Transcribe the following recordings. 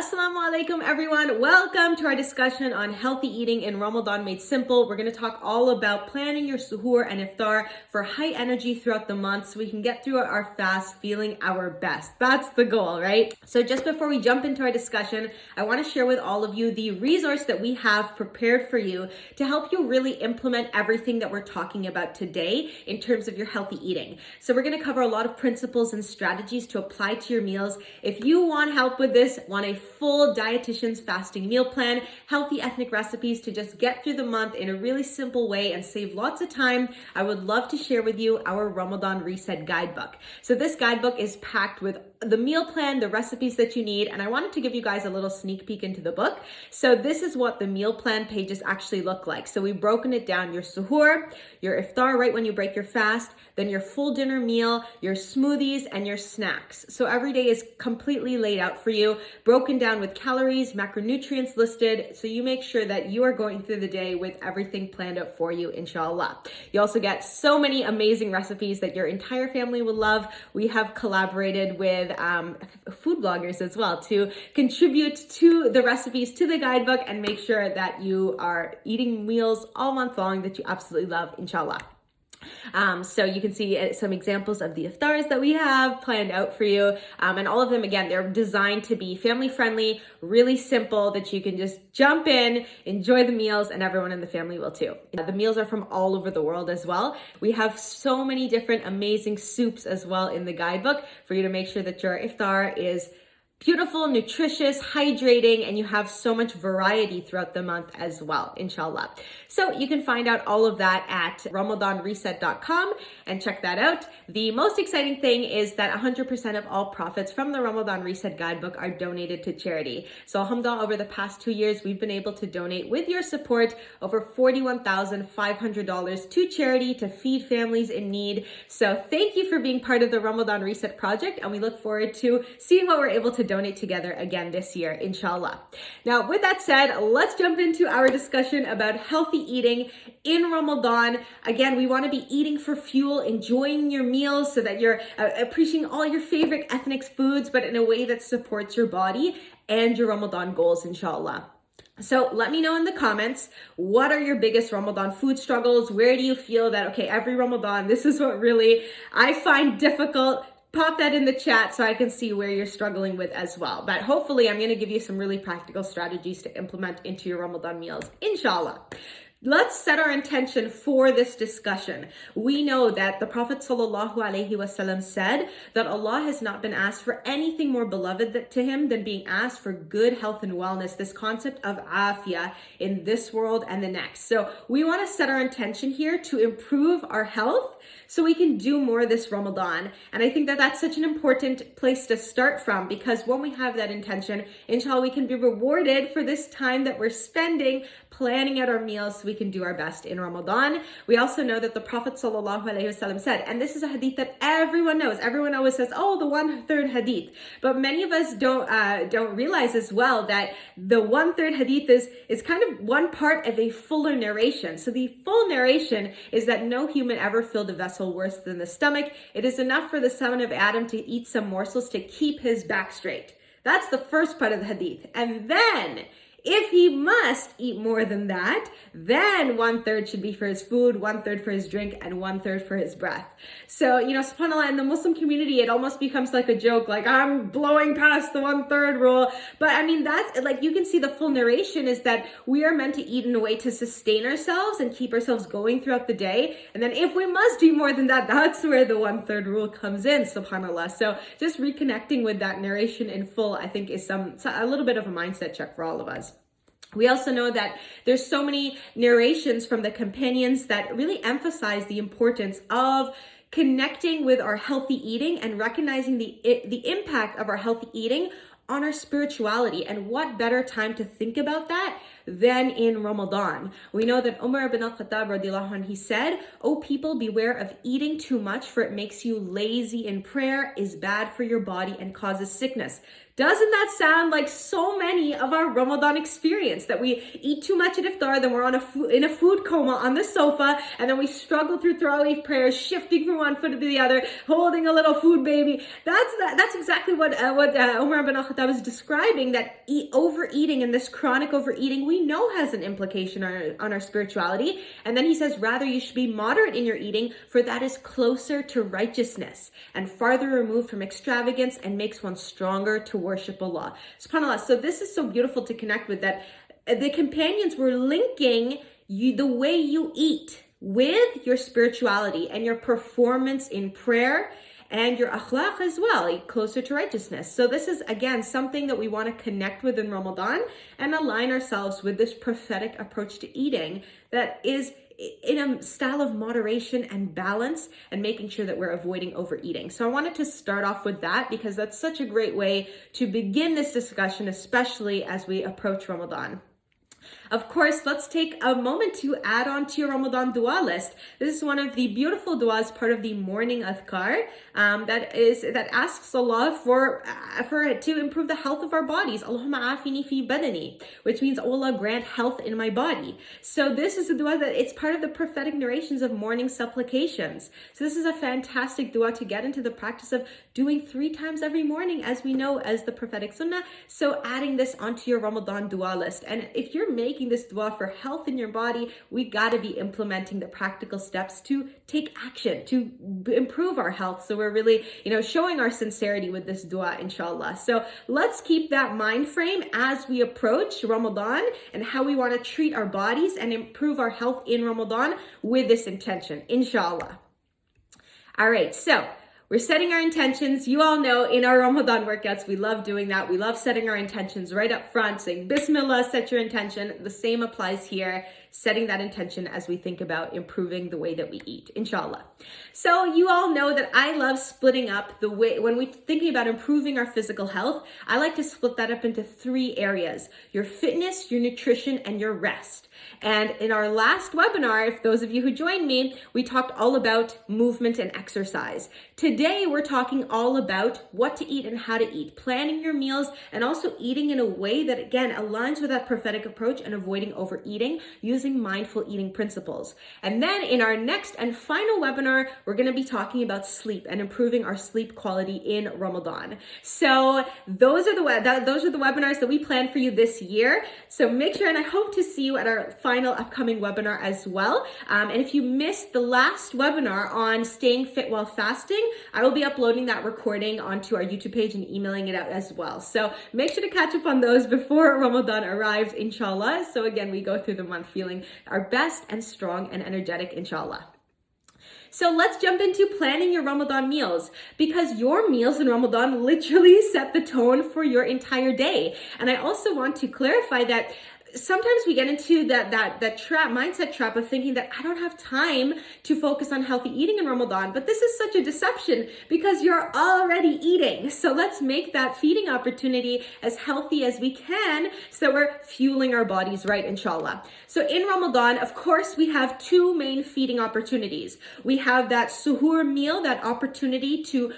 Assalamu alaikum everyone. Welcome to our discussion on healthy eating in Ramadan made simple. We're going to talk all about planning your suhoor and iftar for high energy throughout the month so we can get through our fast feeling our best. That's the goal, right? So just before we jump into our discussion, I want to share with all of you the resource that we have prepared for you to help you really implement everything that we're talking about today in terms of your healthy eating. So we're going to cover a lot of principles and strategies to apply to your meals. If you want help with this, want a full dietitian's fasting meal plan, healthy ethnic recipes to just get through the month in a really simple way and save lots of time, I would love to share with you our Ramadan Reset guidebook. So this guidebook is packed with the meal plan, the recipes that you need, and I wanted to give you guys a little sneak peek into the book. So this is what the meal plan pages actually look like. So we've broken it down: your suhoor, your iftar right when you break your fast, then your full dinner meal, your smoothies, and your snacks. So every day is completely laid out for you, broken down with calories, macronutrients listed, so you make sure that you are going through the day with everything planned out for you, inshallah. You also get so many amazing recipes that your entire family will love. We have collaborated with food bloggers as well to contribute to the recipes to the guidebook and make sure that you are eating meals all month long that you absolutely love, inshallah. So you can see some examples of the iftars that we have planned out for you. And all of them, again, they're designed to be family friendly, really simple, that you can just jump in, enjoy the meals, and everyone in the family will too. The meals are from all over the world as well. We have so many different amazing soups as well in the guidebook for you to make sure that your iftar is beautiful, nutritious, hydrating, and you have so much variety throughout the month as well, inshallah. So you can find out all of that at ramadanreset.com and check that out. The most exciting thing is that 100% of all profits from the Ramadan Reset guidebook are donated to charity. So alhamdulillah, over the past 2 years, we've been able to donate, with your support, over $41,500 to charity to feed families in need. So thank you for being part of the Ramadan Reset project, and we look forward to seeing what we're able to donate together again this year, inshallah. Now, with that said, let's jump into our discussion about healthy eating in Ramadan. Again, we want to be eating for fuel, enjoying your meals so that you're appreciating all your favorite ethnic foods, but in a way that supports your body and your Ramadan goals, inshallah. So let me know in the comments, what are your biggest Ramadan food struggles? Where do you feel that, okay, every Ramadan, this is what really I find difficult? Pop that in the chat so I can see where you're struggling with as well. But hopefully I'm going to give you some really practical strategies to implement into your Ramadan meals, inshallah. Let's set our intention for this discussion. We know that the Prophet ﷺ said that Allah has not been asked for anything more beloved to him than being asked for good health and wellness, this concept of afiyah in this world and the next. So we want to set our intention here to improve our health so we can do more this Ramadan. And I think that that's such an important place to start from, because when we have that intention, inshallah, we can be rewarded for this time that we're spending planning out our meals so we can do our best in Ramadan. We also know that the Prophet ﷺ said, and this is a hadith that everyone knows. Everyone always says, oh, the 1/3 hadith. But many of us don't realize as well that the 1/3 hadith is kind of one part of a fuller narration. So the full narration is that no human ever filled a vessel worse than the stomach. It is enough for the son of Adam to eat some morsels to keep his back straight. That's the first part of the hadith. And then, if he must eat more than that, then 1/3 should be for his food, 1/3 for his drink, and 1/3 for his breath. So, subhanAllah, in the Muslim community, it almost becomes like a joke, like I'm blowing past the 1/3 rule. But I mean, that's like, you can see the full narration is that we are meant to eat in a way to sustain ourselves and keep ourselves going throughout the day. And then if we must do more than that, that's where the 1/3 rule comes in, subhanAllah. So just reconnecting with that narration in full, I think, is a little bit of a mindset check for all of us. We also know that there's so many narrations from the companions that really emphasize the importance of connecting with our healthy eating and recognizing the impact of our healthy eating on our spirituality. And what better time to think about that than in Ramadan? We know that Umar ibn al-Khattab radiallahu anh, he said, "O people, beware of eating too much, for it makes you lazy in prayer, is bad for your body, and causes sickness. Doesn't that sound like so many of our Ramadan experience, that we eat too much at iftar, then we're in a food coma on the sofa, and then we struggle through Tarawih prayers, shifting from one foot to the other, holding a little food baby. That's exactly what Umar ibn al-Khattab is describing, that overeating and this chronic overeating we know has an implication on our spirituality. And then he says, rather you should be moderate in your eating, for that is closer to righteousness and farther removed from extravagance and makes one stronger to worship Allah. SubhanAllah. So this is so beautiful to connect with, that the companions were linking the way you eat with your spirituality and your performance in prayer and your akhlaq as well, closer to righteousness. So this is, again, something that we want to connect with in Ramadan and align ourselves with this prophetic approach to eating that is in a style of moderation and balance, and making sure that we're avoiding overeating. So I wanted to start off with that because that's such a great way to begin this discussion, especially as we approach Ramadan. Of course, let's take a moment to add on to your Ramadan dua list. This is one of the beautiful duas, part of the morning adkhaar, that asks Allah for to improve the health of our bodies. Allahumma afini fi badani, which means, oh Allah, grant health in my body. So this is a dua that it's part of the prophetic narrations of morning supplications. So this is a fantastic dua to get into the practice of doing 3 times every morning, as we know as the prophetic sunnah. So adding this onto your Ramadan dua list. And if you're making this dua for health in your body, we got to be implementing the practical steps to take action to improve our health. So we're really, showing our sincerity with this dua, inshallah. So let's keep that mind frame as we approach Ramadan and how we want to treat our bodies and improve our health in Ramadan with this intention, inshallah. All right, so we're setting our intentions. You all know in our Ramadan workouts, we love doing that. We love setting our intentions right up front, saying Bismillah, set your intention. The same applies here, setting that intention as we think about improving the way that we eat, inshallah. So you all know that I love splitting up the way, when we're thinking about improving our physical health, I like to split that up into 3 areas: your fitness, your nutrition, and your rest. And in our last webinar, if those of you who joined me, we talked all about movement and exercise. Today, we're talking all about what to eat and how to eat, planning your meals, and also eating in a way that, again, aligns with that prophetic approach and avoiding overeating, using mindful eating principles. And then in our next and final webinar, we're going to be talking about sleep and improving our sleep quality in Ramadan. So those are the webinars that we plan for you this year. So make sure, and I hope to see you at our final upcoming webinar as well. And if you missed the last webinar on staying fit while fasting, I will be uploading that recording onto our YouTube page and emailing it out as well. So make sure to catch up on those before Ramadan arrives, inshallah. So again, we go through the month feeling our best and strong and energetic, inshallah. So let's jump into planning your Ramadan meals, because your meals in Ramadan literally set the tone for your entire day. And I also want to clarify that sometimes we get into that mindset trap of thinking that I don't have time to focus on healthy eating in Ramadan, but this is such a deception because you're already eating. So let's make that feeding opportunity as healthy as we can so we're fueling our bodies right, inshallah. So in Ramadan, of course, we have 2 main feeding opportunities. We have that suhoor meal, that opportunity to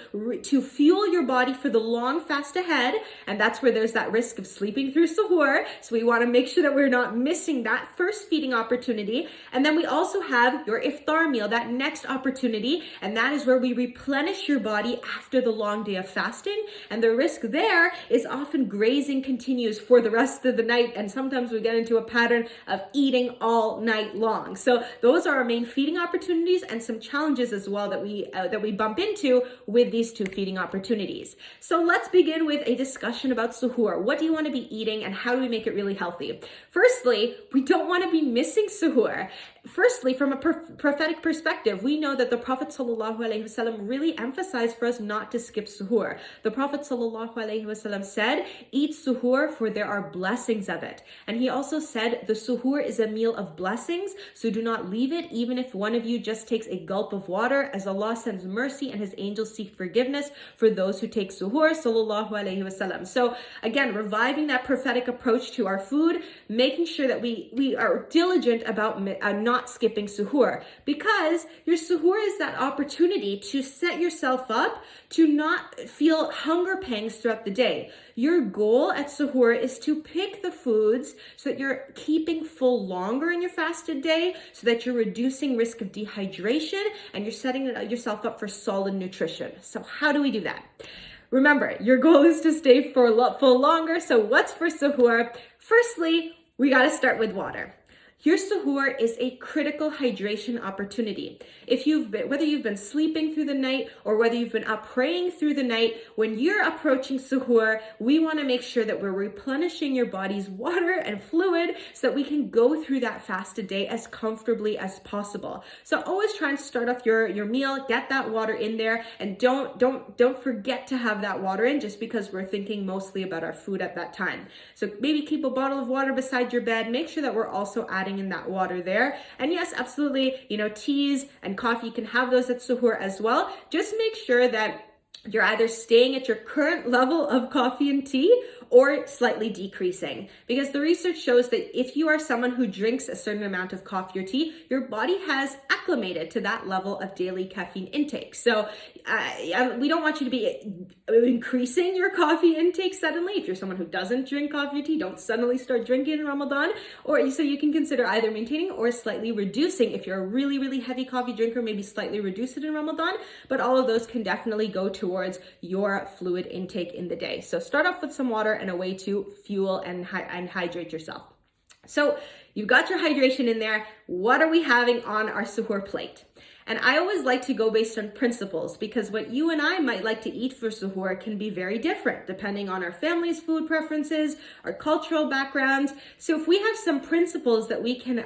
fuel your body for the long fast ahead, and that's where there's that risk of sleeping through suhoor. So we want to make sure that we're not missing that first feeding opportunity. And then we also have your iftar meal, that next opportunity, and that is where we replenish your body after the long day of fasting. And the risk there is often grazing continues for the rest of the night, and sometimes we get into a pattern of eating all night long. So those are our main feeding opportunities, and some challenges as well that we bump into with these 2 feeding opportunities. So let's begin with a discussion about suhoor. What do you want to be eating, and how do we make it really healthy? Firstly, we don't want to be missing suhoor. Firstly, from a prophetic perspective, we know that the Prophet ﷺ really emphasized for us not to skip suhoor. The Prophet ﷺ said, eat suhoor, for there are blessings of it. And he also said, the suhoor is a meal of blessings, so do not leave it, even if one of you just takes a gulp of water, as Allah sends mercy and his angels seek forgiveness for those who take suhoor, sallallahu alayhi wasallam. So again, reviving that prophetic approach to our food, making sure that we are diligent about not not skipping suhoor, because your suhoor is that opportunity to set yourself up to not feel hunger pangs throughout the day. Your goal at suhoor is to pick the foods so that you're keeping full longer in your fasted day, so that you're reducing risk of dehydration and you're setting yourself up for solid nutrition. So how do we do that? Remember, your goal is to stay full longer. So what's for suhoor? Firstly, we got to start with water. Your suhoor is a critical hydration opportunity. Whether you've been sleeping through the night or whether you've been up praying through the night, when you're approaching suhoor, we want to make sure that we're replenishing your body's water and fluid so that we can go through that fasted day as comfortably as possible. So always try and start off your meal, get that water in there, and don't forget to have that water in just because we're thinking mostly about our food at that time. So maybe keep a bottle of water beside your bed. Make sure that we're also adding in that water there. And yes, absolutely, teas and coffee, you can have those at suhoor as well. Just make sure that you're either staying at your current level of coffee and tea or slightly decreasing, because the research shows that if you are someone who drinks a certain amount of coffee or tea, your body has acclimated to that level of daily caffeine intake. So we don't want you to be increasing your coffee intake suddenly. If you're someone who doesn't drink coffee or tea, don't suddenly start drinking in Ramadan. So you can consider either maintaining or slightly reducing. If you're a really, really heavy coffee drinker, maybe slightly reduce it in Ramadan, but all of those can definitely go towards your fluid intake in the day. So start off with some water and a way to fuel and hydrate yourself. So you've got your hydration in there. What are we having on our suhoor plate? And I always like to go based on principles, because what you and I might like to eat for suhoor can be very different depending on our family's food preferences, our cultural backgrounds. So if we have some principles that we can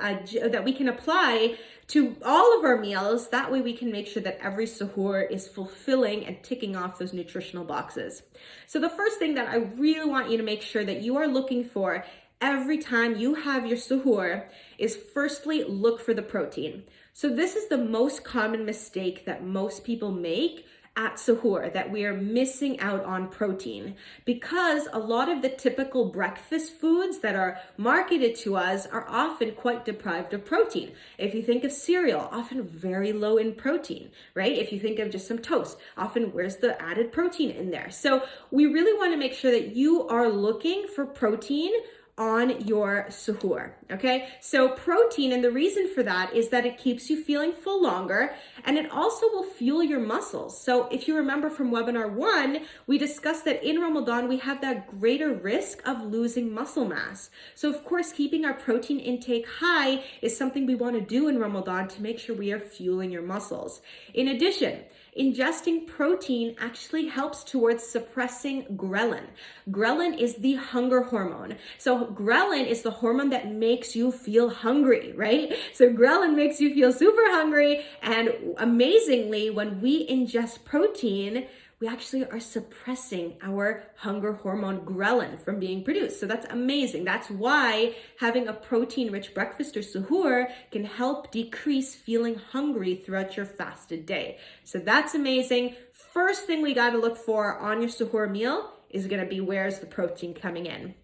apply to all of our meals, that way we can make sure that every suhoor is fulfilling and ticking off those nutritional boxes. So the first thing that I really want you to make sure that you are looking for every time you have your suhoor is, firstly, look for the protein. So this is the most common mistake that most people make at suhoor, that we are missing out on protein, because a lot of the typical breakfast foods that are marketed to us are often quite deprived of protein. If you think of cereal, often very low in protein, right? If you think of just some toast, often where's the added protein in there? So we really want to make sure that you are looking for protein on your suhoor, okay? So protein, and the reason for that is that it keeps you feeling full longer, and it also will fuel your muscles. So if you remember from webinar 1, we discussed that in Ramadan, we have that greater risk of losing muscle mass. So of course, keeping our protein intake high is something we want to do in Ramadan to make sure we are fueling your muscles. In addition, ingesting protein actually helps towards suppressing ghrelin. Ghrelin is the hunger hormone. So ghrelin is the hormone that makes you feel hungry, right? So ghrelin makes you feel super hungry, and amazingly, when we ingest protein, we actually are suppressing our hunger hormone ghrelin from being produced. So that's amazing. That's why having a protein-rich breakfast or suhoor can help decrease feeling hungry throughout your fasted day. So that's amazing. First thing we got to look for on your suhoor meal is going to be, where's the protein coming in?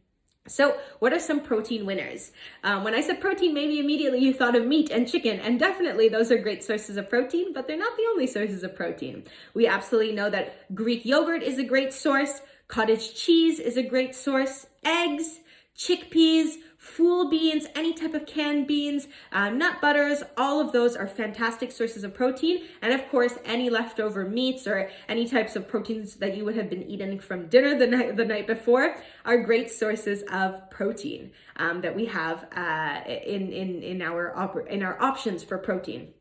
So what are some protein winners? When I said protein, maybe immediately you thought of meat and chicken, and definitely those are great sources of protein, but they're not the only sources of protein. We absolutely know that Greek yogurt is a great source, cottage cheese is a great source, eggs, chickpeas, full beans, any type of canned beans, nut butters, all of those are fantastic sources of protein. And of course, any leftover meats or any types of proteins that you would have been eating from dinner the night before are great sources of protein that we have in our options for protein.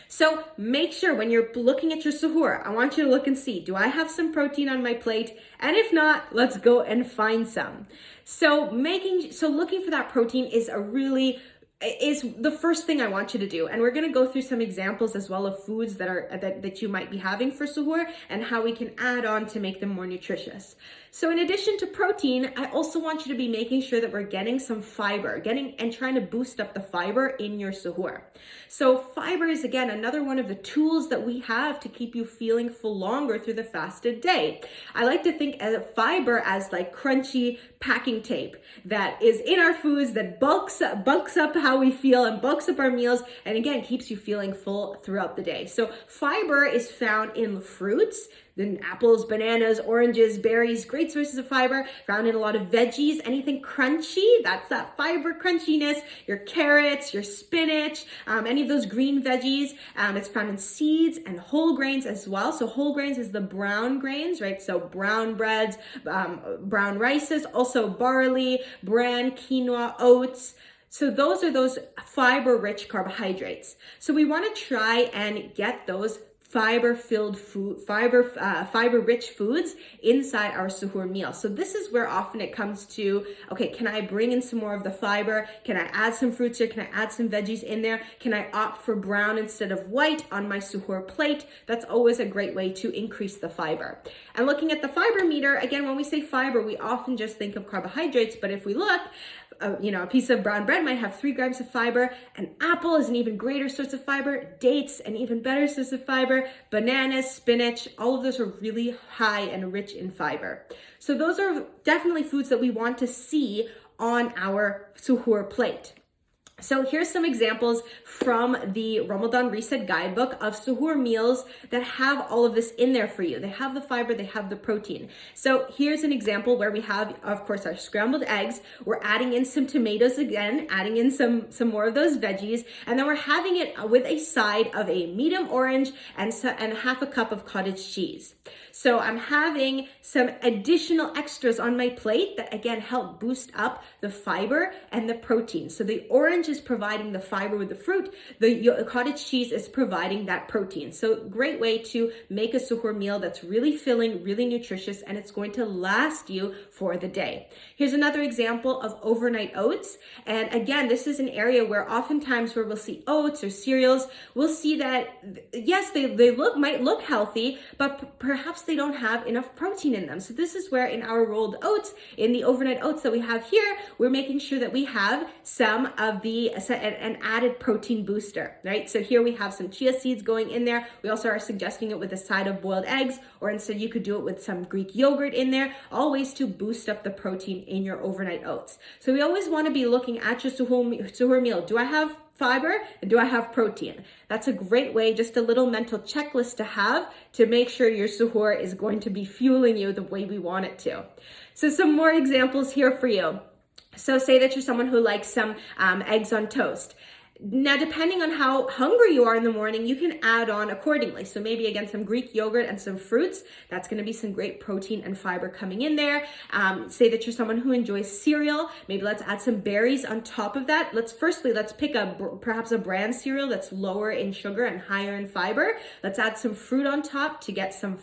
So make sure when you're looking at your suhoor, I want you to look and see, do I have some protein on my plate? And if not, let's go and find some. So looking for that protein is the first thing I want you to do. And we're going to go through some examples as well of foods that you might be having for suhoor and how we can add on to make them more nutritious. So in addition to protein, I also want you to be making sure that we're getting some fiber, and trying to boost up the fiber in your suhoor. So fiber is, again, another one of the tools that we have to keep you feeling full longer through the fasted day. I like to think of fiber as like crunchy packing tape that is in our foods that bulks up how we feel and bulks up our meals, and again, keeps you feeling full throughout the day. So fiber is found in fruits, then apples, bananas, oranges, berries, great sources of fiber, found in a lot of veggies. Anything crunchy, that's that fiber crunchiness. Your carrots, your spinach, any of those green veggies. It's found in seeds and whole grains as well. So whole grains is the brown grains, right? So brown breads, brown rices, also barley, bran, quinoa, oats. So those are those fiber-rich carbohydrates. So we want to try and get those fiber-filled food, fiber-rich foods inside our suhoor meal. So this is where often it comes to, okay, can I bring in some more of the fiber? Can I add some fruits here? Can I add some veggies in there? Can I opt for brown instead of white on my suhoor plate? That's always a great way to increase the fiber. And looking at the fiber meter, again, when we say fiber, we often just think of carbohydrates, but if we look, a piece of brown bread might have 3 grams of fiber. An apple is an even greater source of fiber. Dates, an even better source of fiber. Bananas, spinach, all of those are really high and rich in fiber. So those are definitely foods that we want to see on our suhoor plate. So here's some examples from the Ramadan Reset guidebook of suhoor meals that have all of this in there for you. They have the fiber, they have the protein. So here's an example where we have, of course, our scrambled eggs. We're adding in some tomatoes again, adding in some more of those veggies, and then we're having it with a side of a medium orange and half a cup of cottage cheese. So I'm having some additional extras on my plate that, again, help boost up the fiber and the protein. So the orange is providing the fiber with the fruit. The cottage cheese is providing that protein. So great way to make a suhoor meal that's really filling, really nutritious, and it's going to last you for the day. Here's another example of overnight oats. And again, this is an area where oftentimes where we'll see oats or cereals, we'll see that, yes, they might look healthy, but perhaps they don't have enough protein in them. So this is where in our rolled oats, in the overnight oats that we have here, we're making sure that we have some of an added protein booster, right? So here we have some chia seeds going in there. We also are suggesting it with a side of boiled eggs, or instead you could do it with some Greek yogurt in there, all ways to boost up the protein in your overnight oats. So we always want to be looking at your suhoor meal. Do I have fiber and do I have protein? That's a great way, just a little mental checklist to have to make sure your suhoor is going to be fueling you the way we want it to. So some more examples here for you. So say that you're someone who likes some eggs on toast. Now, depending on how hungry you are in the morning, you can add on accordingly. So maybe, again, some Greek yogurt and some fruits. That's going to be some great protein and fiber coming in there. Say that you're someone who enjoys cereal. Maybe let's add some berries on top of that. Let's pick perhaps a bran cereal that's lower in sugar and higher in fiber. Let's add some fruit on top to get some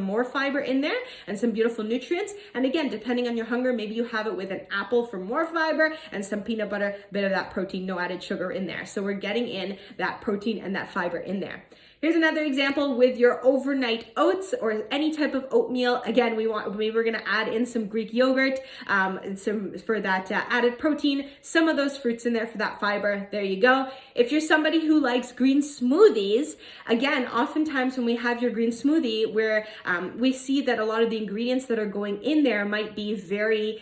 more fiber in there and some beautiful nutrients. And again, depending on your hunger, maybe you have it with an apple for more fiber and some peanut butter, bit of that protein, no added sugar in there. So we're getting in that protein and that fiber in there. Here's another example with your overnight oats or any type of oatmeal. Again, we're going to add in some Greek yogurt, for that added protein, some of those fruits in there for that fiber. There you go. If you're somebody who likes green smoothies, again, oftentimes when we have your green smoothie, where we see that a lot of the ingredients that are going in there might be very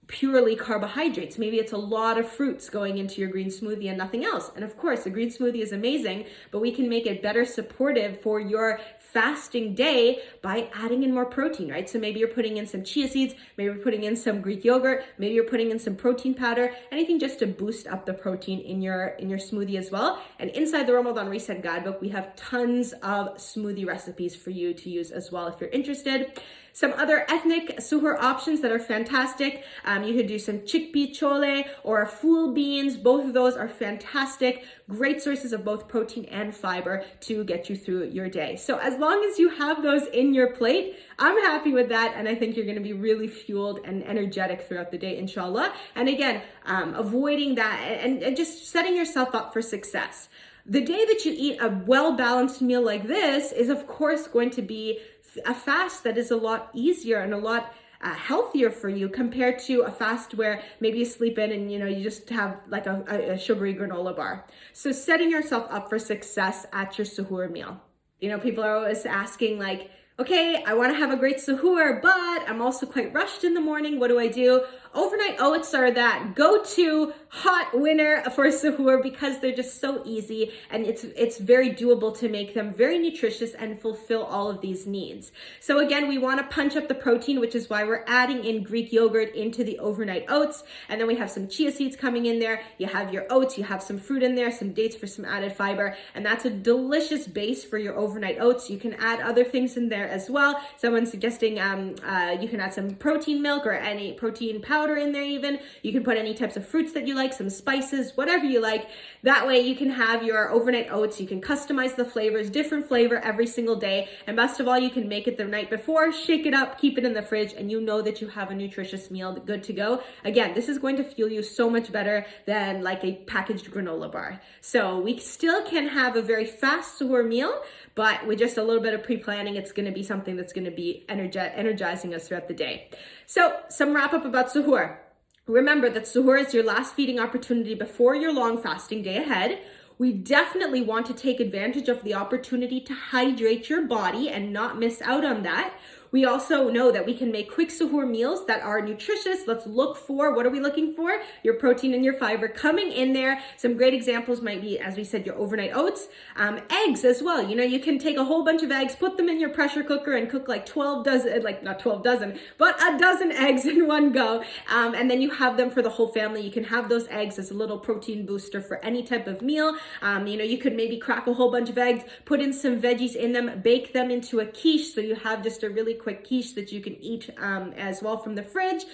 purely carbohydrates. Maybe it's a lot of fruits going into your green smoothie and nothing else. And of course, a green smoothie is amazing, but we can make it better supportive for your fasting day by adding in more protein, right? So maybe you're putting in some chia seeds, maybe you're putting in some Greek yogurt, maybe you're putting in some protein powder, anything just to boost up the protein in your smoothie as well. And inside the Ramadan Reset guidebook, we have tons of smoothie recipes for you to use as well if you're interested. Some other ethnic suhoor options that are fantastic. You could do some chickpea chole or full beans. Both of those are fantastic. Great sources of both protein and fiber to get you through your day. So as long as you have those in your plate, I'm happy with that. And I think you're going to be really fueled and energetic throughout the day, inshallah. And again, avoiding that and just setting yourself up for success. The day that you eat a well-balanced meal like this is, of course, going to be a fast that is a lot easier and a lot healthier for you compared to a fast where maybe you sleep in and you just have like a sugary granola bar. So setting yourself up for success at your suhoor meal. People are always asking like, okay, I want to have a great suhoor, but I'm also quite rushed in the morning. What do I do? Overnight oats are that go-to hot winner for suhoor because they're just so easy and it's very doable to make them, very nutritious and fulfill all of these needs. So again, we want to punch up the protein, which is why we're adding in Greek yogurt into the overnight oats. And then we have some chia seeds coming in there. You have your oats, you have some fruit in there, some dates for some added fiber, and that's a delicious base for your overnight oats. You can add other things in there as well. Someone's suggesting you can add some protein milk or any protein powder in there even. You can put any types of fruits that you like, some spices, whatever you like. That way you can have your overnight oats. You can customize the flavors, different flavor every single day. And best of all, you can make it the night before, shake it up, keep it in the fridge, and you know that you have a nutritious meal good to go. Again, this is going to fuel you so much better than like a packaged granola bar. So we still can have a very fast suhoor meal, but with just a little bit of pre-planning, it's going to be something that's going to be energizing us throughout the day. So some wrap up about suhoor. Remember that suhoor is your last feeding opportunity before your long fasting day ahead. We definitely want to take advantage of the opportunity to hydrate your body and not miss out on that. We also know that we can make quick suhoor meals that are nutritious. Let's look for, what are we looking for? Your protein and your fiber coming in there. Some great examples might be, as we said, your overnight oats, eggs as well. You can take a whole bunch of eggs, put them in your pressure cooker and cook like 12 dozen, like not 12 dozen, but a dozen eggs in one go. And then you have them for the whole family. You can have those eggs as a little protein booster for any type of meal. You could maybe crack a whole bunch of eggs, put in some veggies in them, bake them into a quiche. So you have just a really quick quiche that you can eat as well from the fridge,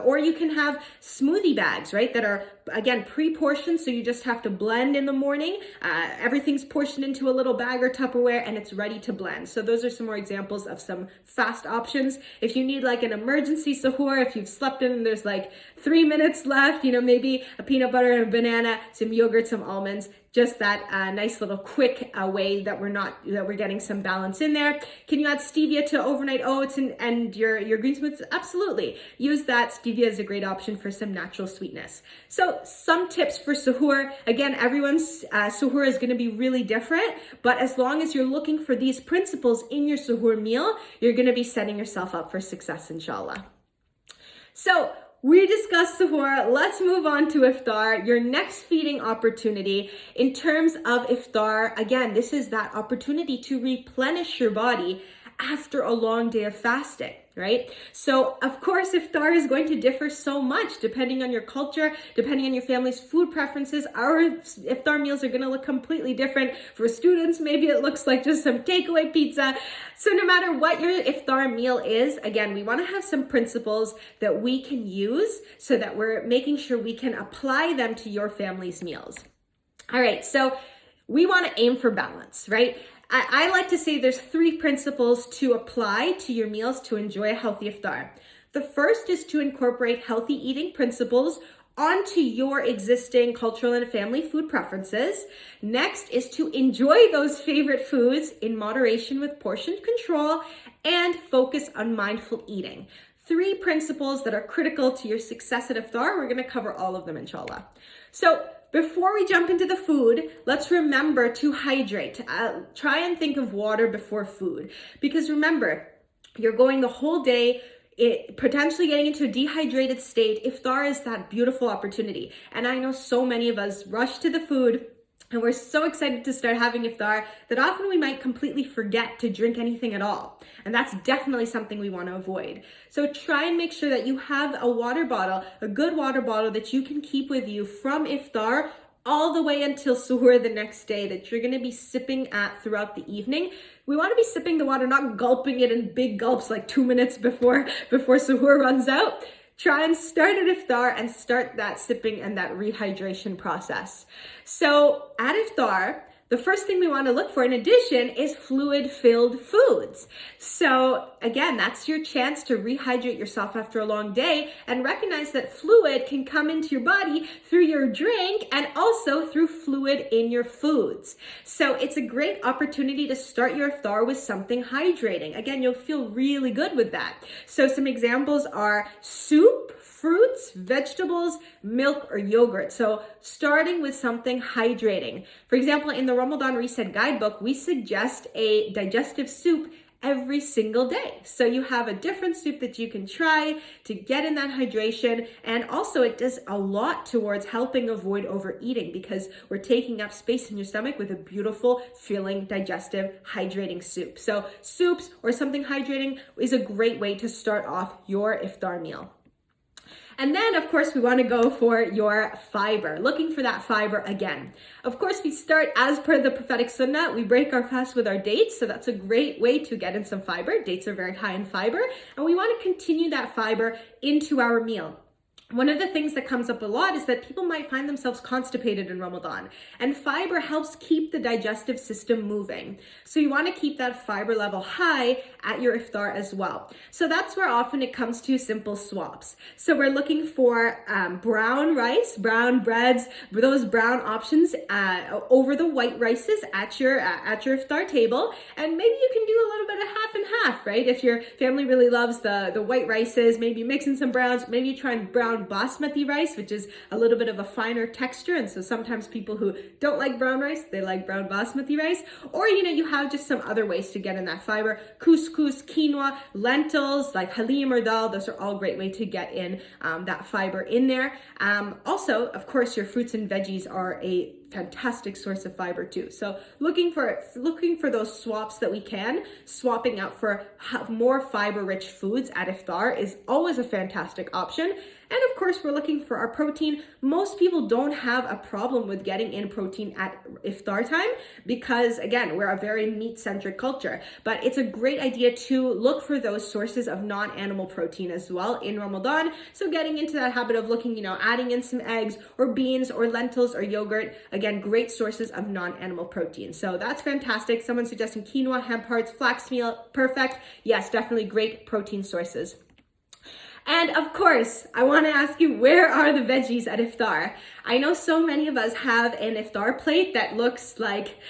or you can have smoothie bags, right, that are again pre-portioned, so you just have to blend in the morning. Everything's portioned into a little bag or Tupperware and it's ready to blend. So those are some more examples of some fast options. If you need like an emergency suhoor, if you've slept in and there's like 3 minutes left, maybe a peanut butter and a banana, some yogurt, some almonds, just that nice little quick way that we're getting some balance in there. Can you add stevia to overnight oats and your green smoothies? Absolutely. Use that. Stevia is a great option for some natural sweetness. So some tips for suhoor. Again, everyone's suhoor is going to be really different, but as long as you're looking for these principles in your suhoor meal, you're going to be setting yourself up for success, inshallah. So we discussed suhoor. Let's move on to iftar, your next feeding opportunity. In terms of iftar, again, this is that opportunity to replenish your body after a long day of fasting, right? So of course, iftar is going to differ so much depending on your culture, depending on your family's food preferences. Our iftar meals are going to look completely different. For students, maybe it looks like just some takeaway pizza. So no matter what your iftar meal is, again, we want to have some principles that we can use so that we're making sure we can apply them to your family's meals. All right, so we want to aim for balance, right? I like to say there's 3 principles to apply to your meals to enjoy a healthy iftar. The first is to incorporate healthy eating principles onto your existing cultural and family food preferences. Next is to enjoy those favorite foods in moderation with portion control and focus on mindful eating. 3 principles that are critical to your success at iftar. We're going to cover all of them, inshallah. So before we jump into the food, let's remember to hydrate. Try and think of water before food, because remember, you're going the whole day potentially getting into a dehydrated state. Iftar is that beautiful opportunity. And I know so many of us rush to the food and we're so excited to start having iftar that often we might completely forget to drink anything at all. And that's definitely something we want to avoid. So try and make sure that you have a water bottle, a good water bottle that you can keep with you from iftar all the way until suhoor the next day, that you're going to be sipping at throughout the evening. We want to be sipping the water, not gulping it in big gulps like 2 minutes before suhoor runs out. Try and start at iftar and start that sipping and that rehydration process. So at iftar, the first thing we want to look for in addition is fluid-filled foods. So again, that's your chance to rehydrate yourself after a long day and recognize that fluid can come into your body through your drink and also through fluid in your foods. So it's a great opportunity to start your iftar with something hydrating. Again, you'll feel really good with that. So some examples are soup, fruits, vegetables, milk, or yogurt. So starting with something hydrating. For example, in the Ramadan Reset guidebook, we suggest a digestive soup every single day. So you have a different soup that you can try to get in that hydration. And also it does a lot towards helping avoid overeating because we're taking up space in your stomach with a beautiful, filling, digestive, hydrating soup. So soups or something hydrating is a great way to start off your iftar meal. And then, of course, we want to go for your fiber, looking for that fiber again. Of course, we start as per the prophetic Sunnah. We break our fast with our dates, so that's a great way to get in some fiber. Dates are very high in fiber, and we want to continue that fiber into our meal. One of the things that comes up a lot is that people might find themselves constipated in Ramadan, and fiber helps keep the digestive system moving. So you want to keep that fiber level high at your iftar as well. So that's where often it comes to simple swaps. So we're looking for brown rice, brown breads, those brown options over the white rices at your iftar table, and maybe you can do a little bit of half and half, right? If your family really loves the white rices, maybe mix in some browns, maybe you try brown basmati rice, which is a little bit of a finer texture, and so sometimes people who don't like brown rice, they like brown basmati rice. Or you have just some other ways to get in that fiber: couscous, quinoa, lentils like halim or dal. Those are all great way to get in that fiber in there. Also, of course, your fruits and veggies are a fantastic source of fiber too. So looking for those swaps that we can, swapping out for more fiber-rich foods at iftar is always a fantastic option. And of course, we're looking for our protein. Most people don't have a problem with getting in protein at iftar time because, again, we're a very meat-centric culture. But it's a great idea to look for those sources of non-animal protein as well in Ramadan. So getting into that habit of looking, adding in some eggs or beans or lentils or yogurt. Again, great sources of non-animal protein. So that's fantastic. Someone suggesting quinoa, hemp hearts, flax meal, perfect. Yes, definitely great protein sources. And of course, I want to ask you, where are the veggies at iftar? I know so many of us have an iftar plate that looks like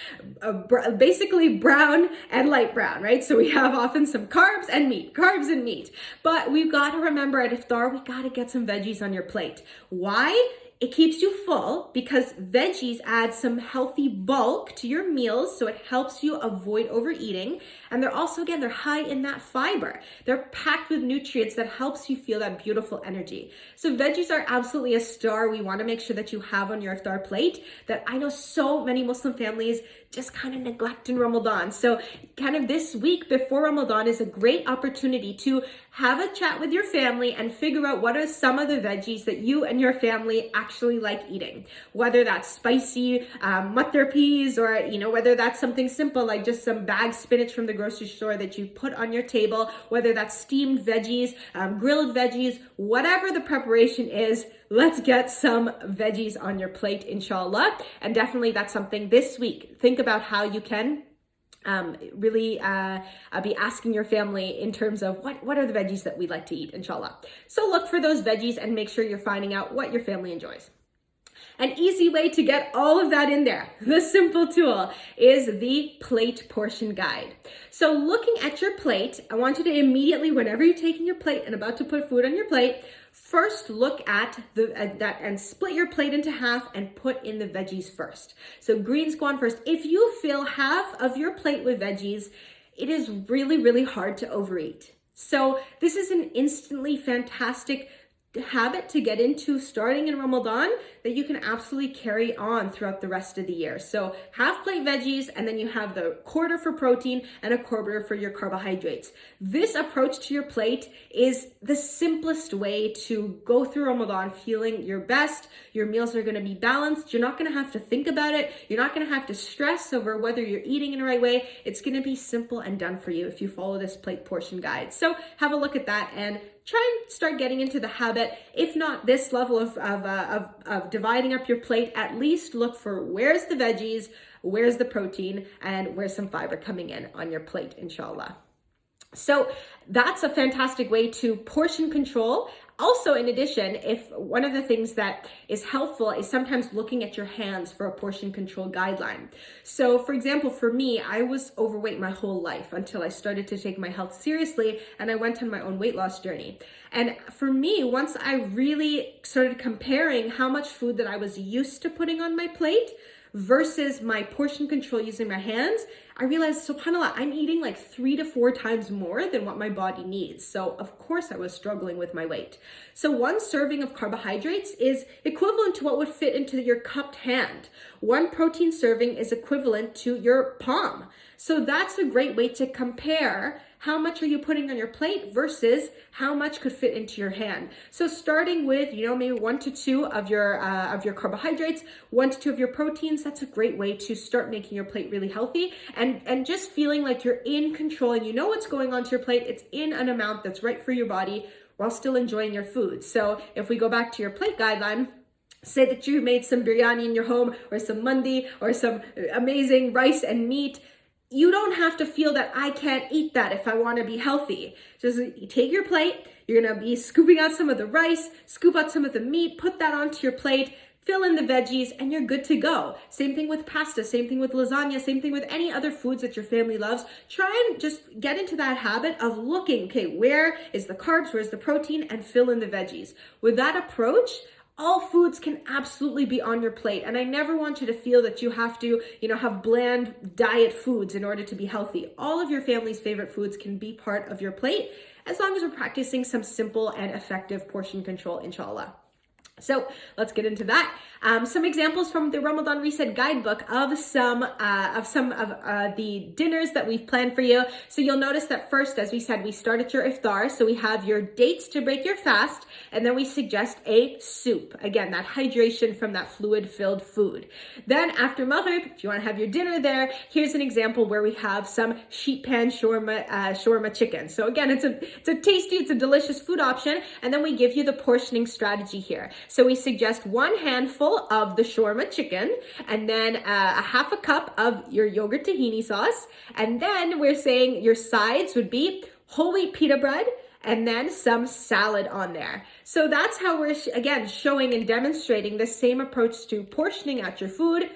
basically brown and light brown, right? So we have often some carbs and meat. But we've got to remember at iftar, we got to get some veggies on your plate. Why? It keeps you full because veggies add some healthy bulk to your meals, so it helps you avoid overeating. And they're also, again, they're high in that fiber. They're packed with nutrients that helps you feel that beautiful energy. So veggies are absolutely a star we want to make sure that you have on your iftar plate that I know so many Muslim families just kind of neglect in Ramadan. So kind of this week before Ramadan is a great opportunity to have a chat with your family and figure out what are some of the veggies that you and your family actually like eating. Whether that's spicy muttar peas or, whether that's something simple like just some bagged spinach from the grocery store that you put on your table, whether that's steamed veggies, grilled veggies, whatever the preparation is, let's get some veggies on your plate, inshallah. And definitely that's something this week. Think about how you can really be asking your family in terms of what are the veggies that we like to eat, inshallah. So look for those veggies and make sure you're finding out what your family enjoys. An easy way to get all of that in there, the simple tool, is the plate portion guide. So looking at your plate, I want you to immediately, whenever you're taking your plate and about to put food on your plate, first look at that and split your plate into half and put in the veggies first. So greens go on first. If you fill half of your plate with veggies, it is really, really hard to overeat. So this is an instantly fantastic habit to get into starting in Ramadan that you can absolutely carry on throughout the rest of the year. So half plate veggies, and then you have the quarter for protein and a quarter for your carbohydrates. This approach to your plate is the simplest way to go through Ramadan feeling your best. Your meals are going to be balanced. You're not going to have to think about it. You're not going to have to stress over whether you're eating in the right way. It's going to be simple and done for you if you follow this plate portion guide. So have a look at that and try and start getting into the habit, if not this level of dividing up your plate, at least look for where's the veggies, where's the protein, and where's some fiber coming in on your plate, inshallah. So that's a fantastic way to portion control. Also, in addition, if one of the things that is helpful is sometimes looking at your hands for a portion control guideline. So for example, for me, I was overweight my whole life until I started to take my health seriously and I went on my own weight loss journey. And for me, once I really started comparing how much food that I was used to putting on my plate versus my portion control using my hands, I realized, subhanAllah, I'm eating like 3 to 4 times more than what my body needs. So of course I was struggling with my weight. So 1 serving of carbohydrates is equivalent to what would fit into your cupped hand. 1 protein serving is equivalent to your palm. So that's a great way to compare how much are you putting on your plate versus how much could fit into your hand. So starting with, maybe 1 to 2 of your carbohydrates, 1 to 2 of your proteins, that's a great way to start making your plate really healthy and just feeling like you're in control and you know what's going onto your plate. It's in an amount that's right for your body while still enjoying your food. So if we go back to your plate guideline, say that you made some biryani in your home or some mandi or some amazing rice and meat. You don't have to feel that I can't eat that if I want to be healthy. Just take your plate. You're going to be scooping out some of the rice, scoop out some of the meat, put that onto your plate, fill in the veggies, and you're good to go. Same thing with pasta, same thing with lasagna, same thing with any other foods that your family loves. Try and just get into that habit of looking, okay, where is the carbs, where's the protein, and fill in the veggies. With that approach, all foods can absolutely be on your plate. And I never want you to feel that you have to, have bland diet foods in order to be healthy. All of your family's favorite foods can be part of your plate as long as we're practicing some simple and effective portion control, inshallah. So let's get into that. Some examples from the Ramadan Reset guidebook of some of the dinners that we've planned for you. So you'll notice that first, as we said, we start at your iftar. So we have your dates to break your fast, and then we suggest a soup. Again, that hydration from that fluid-filled food. Then after Maghrib, if you want to have your dinner there, here's an example where we have some sheet pan shawarma chicken. So again, it's a tasty, it's a delicious food option, and then we give you the portioning strategy here. So we suggest 1 handful of the shawarma chicken, and then a half a cup of your yogurt tahini sauce. And then we're saying your sides would be whole wheat pita bread, and then some salad on there. So that's how we're, again, showing and demonstrating the same approach to portioning out your food.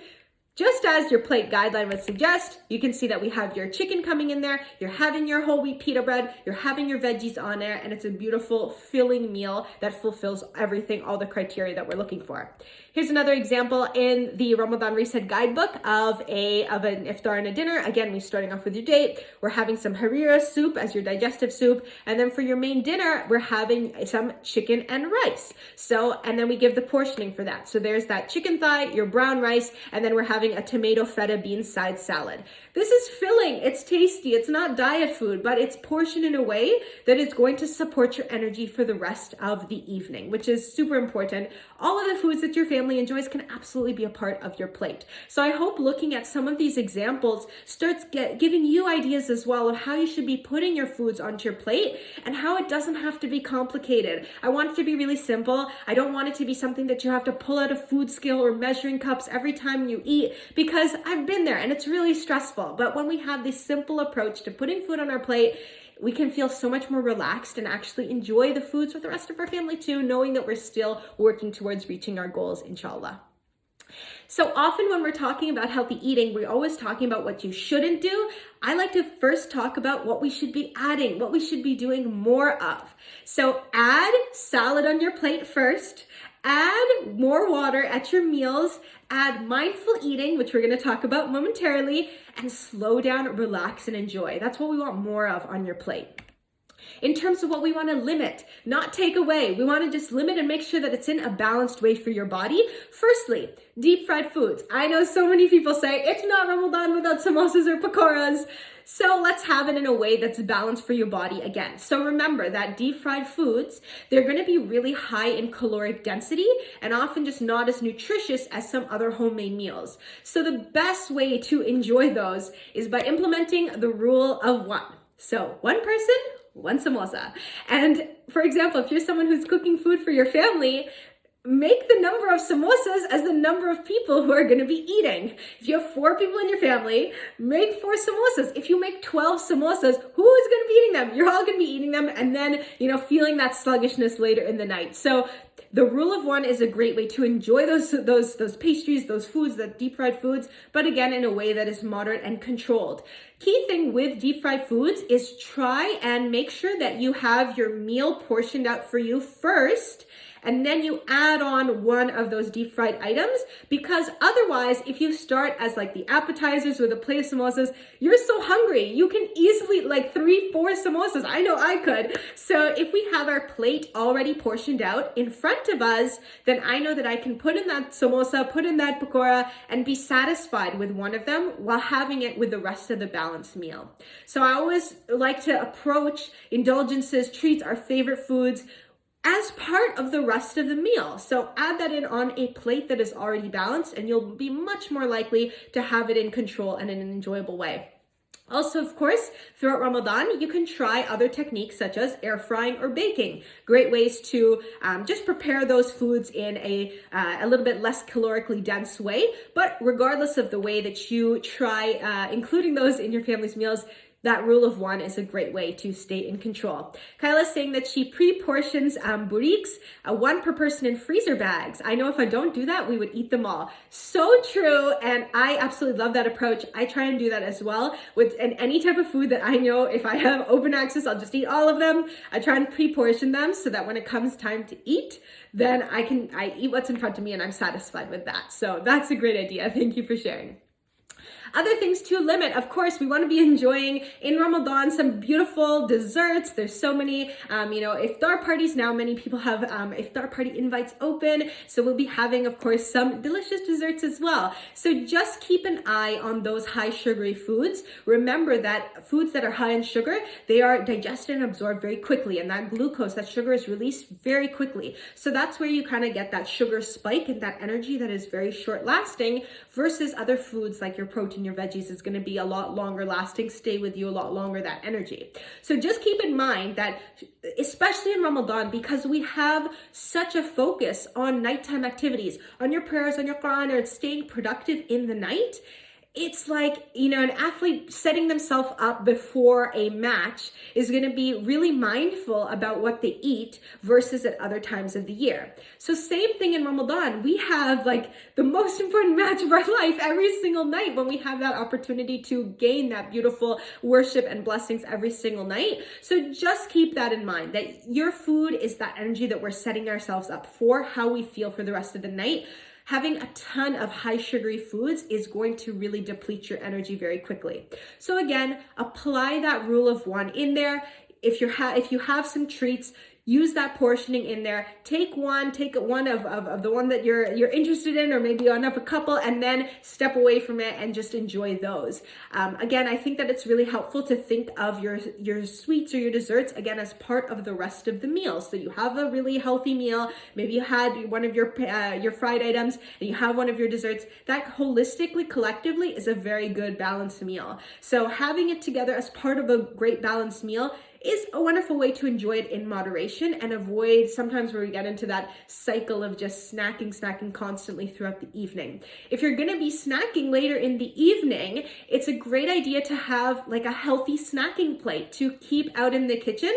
Just as your plate guideline would suggest, you can see that we have your chicken coming in there, you're having your whole wheat pita bread, you're having your veggies on there, and it's a beautiful filling meal that fulfills everything, all the criteria that we're looking for. Here's another example in the Ramadan Reset guidebook of an iftar and a dinner. Again, we're starting off with your date. We're having some harira soup as your digestive soup. And then for your main dinner, we're having some chicken and rice. And then we give the portioning for that. So there's that chicken thigh, your brown rice, and then we're having a tomato feta bean side salad. This is filling, it's tasty, it's not diet food, but it's portioned in a way that is going to support your energy for the rest of the evening, which is super important. All of the foods that your family enjoys can absolutely be a part of your plate. So I hope looking at some of these examples starts giving you ideas as well of how you should be putting your foods onto your plate and how it doesn't have to be complicated. I want it to be really simple. I don't want it to be something that you have to pull out a food scale or measuring cups every time you eat, because I've been there and it's really stressful. But when we have this simple approach to putting food on our plate, we can feel so much more relaxed and actually enjoy the foods with the rest of our family too, knowing that we're still working towards reaching our goals, inshallah. So often when we're talking about healthy eating, we're always talking about what you shouldn't do. I like to first talk about what we should be adding, what we should be doing more of. So add salad on your plate first. Add more water at your meals, add mindful eating, which we're going to talk about momentarily, and slow down, relax, and enjoy. That's what we want more of on your plate. In terms of what we want to limit, not take away, we want to just limit and make sure that it's in a balanced way for your body. Firstly, deep fried foods. I know so many people say, it's not Ramadan without samosas or pakoras. So let's have it in a way that's balanced for your body again. So remember that deep fried foods, they're going to be really high in caloric density and often just not as nutritious as some other homemade meals. So the best way to enjoy those is by implementing the rule of 1. So 1 person, one samosa. And for example, if you're someone who's cooking food for your family, make the number of samosas as the number of people who are going to be eating. If you have 4 people in your family, make 4 samosas. If you make 12 samosas, who is going to be eating them? You're all going to be eating them and then, feeling that sluggishness later in the night. So the rule of 1 is a great way to enjoy those pastries, those foods, the deep fried foods, but again, in a way that is moderate and controlled. Key thing with deep fried foods is try and make sure that you have your meal portioned out for you first, and then you add on one of those deep fried items, because otherwise, if you start as like the appetizers with a plate of samosas, you're so hungry. You can easily eat like 3-4 samosas. I know I could. So if we have our plate already portioned out in front of us, then I know that I can put in that samosa, put in that pakora, and be satisfied with one of them while having it with the rest of the balanced meal. So I always like to approach indulgences, treats, our favorite foods, as part of the rest of the meal. So add that in on a plate that is already balanced, and you'll be much more likely to have it in control and in an enjoyable way. Also, of course, throughout Ramadan, you can try other techniques such as air frying or baking. Great ways to just prepare those foods in a little bit less calorically dense way. But regardless of the way that you try including those in your family's meals, that rule of 1 is a great way to stay in control. Kyla's saying that she pre-portions buriks, 1 per person in freezer bags. I know if I don't do that, we would eat them all. So true, and I absolutely love that approach. I try and do that as well with any type of food that I know if I have open access, I'll just eat all of them. I try and pre-portion them so that when it comes time to eat, then I eat what's in front of me and I'm satisfied with that. So that's a great idea. Thank you for sharing. Other things to limit, of course, we want to be enjoying in Ramadan some beautiful desserts. There's so many, iftar parties now. Many people have iftar party invites open. So we'll be having, of course, some delicious desserts as well. So just keep an eye on those high sugary foods. Remember that foods that are high in sugar, they are digested and absorbed very quickly. And that glucose, that sugar is released very quickly. So that's where you kind of get that sugar spike and that energy that is very short lasting versus other foods like your protein, your veggies is going to be a lot longer lasting, stay with you a lot longer, that energy. So just keep in mind that, especially in Ramadan, because we have such a focus on nighttime activities, on your prayers, on your Quran, or staying productive in the night, it's like, an athlete setting themselves up before a match is going to be really mindful about what they eat versus at other times of the year. So same thing in Ramadan. We have like the most important match of our life every single night when we have that opportunity to gain that beautiful worship and blessings every single night. So just keep that in mind, that your food is that energy that we're setting ourselves up for, how we feel for the rest of the night. Having a ton of high sugary foods is going to really deplete your energy very quickly. So again, apply that rule of 1 in there. If you have some treats, use that portioning in there. Take one of the one that you're interested in, or maybe one of a couple, and then step away from it and just enjoy those. Again, I think that it's really helpful to think of your sweets or your desserts again as part of the rest of the meal. So you have a really healthy meal. Maybe you had one of your fried items and you have one of your desserts. That holistically, collectively, is a very good balanced meal. So having it together as part of a great balanced meal is a wonderful way to enjoy it in moderation and avoid sometimes where we get into that cycle of just snacking constantly throughout the evening. If you're going to be snacking later in the evening, it's a great idea to have like a healthy snacking plate to keep out in the kitchen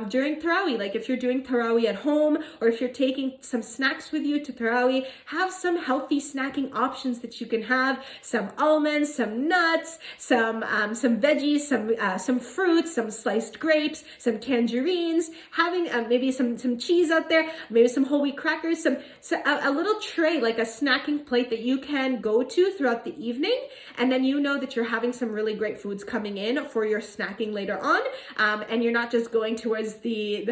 during Tarawih. Like if you're doing Tarawih at home, or if you're taking some snacks with you to Tarawih, have some healthy snacking options that you can have. Some almonds, some nuts, some veggies, some fruits, some sliced grapes, some tangerines, having maybe some cheese out there, maybe some whole wheat crackers, a little tray, like a snacking plate that you can go to throughout the evening, and then you know that you're having some really great foods coming in for your snacking later on, and you're not just going towards the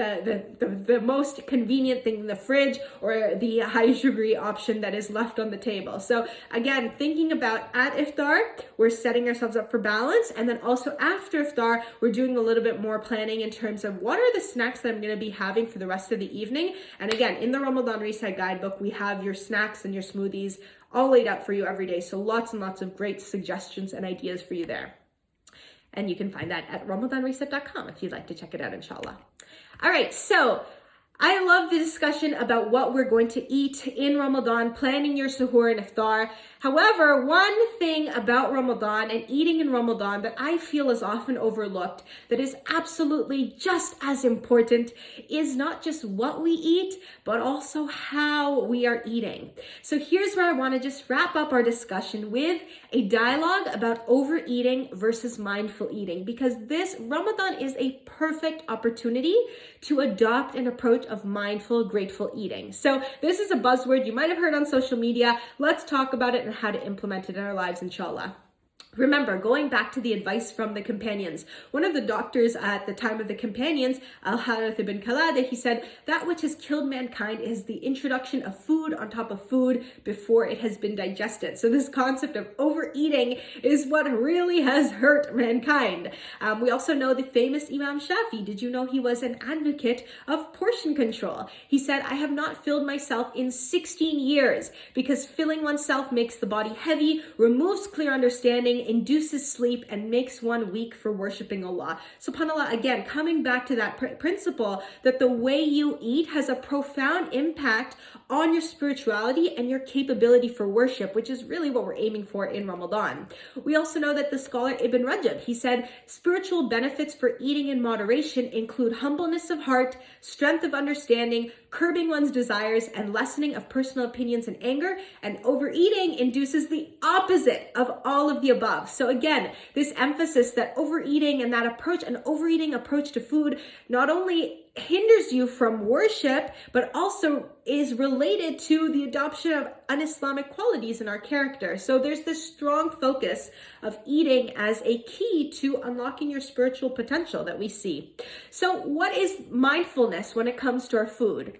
most convenient thing in the fridge or the high sugary option that is left on the table. So again, thinking about at iftar, we're setting ourselves up for balance, and then also after iftar, we're doing a little bit more planning in terms of what are the snacks that I'm going to be having for the rest of the evening. And again, in the Ramadan Reset guidebook, we have your snacks and your smoothies all laid out for you every day. So lots and lots of great suggestions and ideas for you there. And you can find that at ramadanreset.com if you'd like to check it out, inshallah. All right, so I love the discussion about what we're going to eat in Ramadan, planning your suhoor and iftar. However, one thing about Ramadan and eating in Ramadan that I feel is often overlooked, that is absolutely just as important, is not just what we eat, but also how we are eating. So here's where I want to just wrap up our discussion with a dialogue about overeating versus mindful eating, because this Ramadan is a perfect opportunity to adopt an approach of mindful, grateful eating. So this is a buzzword you might have heard on social media. Let's talk about it and how to implement it in our lives, inshallah. Remember, going back to the advice from the companions, one of the doctors at the time of the companions, Al-Harith ibn Khalada, he said, that which has killed mankind is the introduction of food on top of food before it has been digested. So this concept of overeating is what really has hurt mankind. We also know the famous Imam Shafi. Did you know he was an advocate of portion control? He said, I have not filled myself in 16 years because filling oneself makes the body heavy, removes clear understanding, induces sleep, and makes one weak for worshiping Allah. SubhanAllah, again, coming back to that principle that the way you eat has a profound impact on your spirituality and your capability for worship, which is really what we're aiming for in Ramadan. We also know that the scholar Ibn Rajab, he said, spiritual benefits for eating in moderation include humbleness of heart, strength of understanding, curbing one's desires, and lessening of personal opinions and anger, and overeating induces the opposite of all of the above. So again, this emphasis that overeating and that approach, an overeating approach to food, not only hinders you from worship, but also is related to the adoption of un-Islamic qualities in our character. So there's this strong focus of eating as a key to unlocking your spiritual potential that we see. So what is mindfulness when it comes to our food?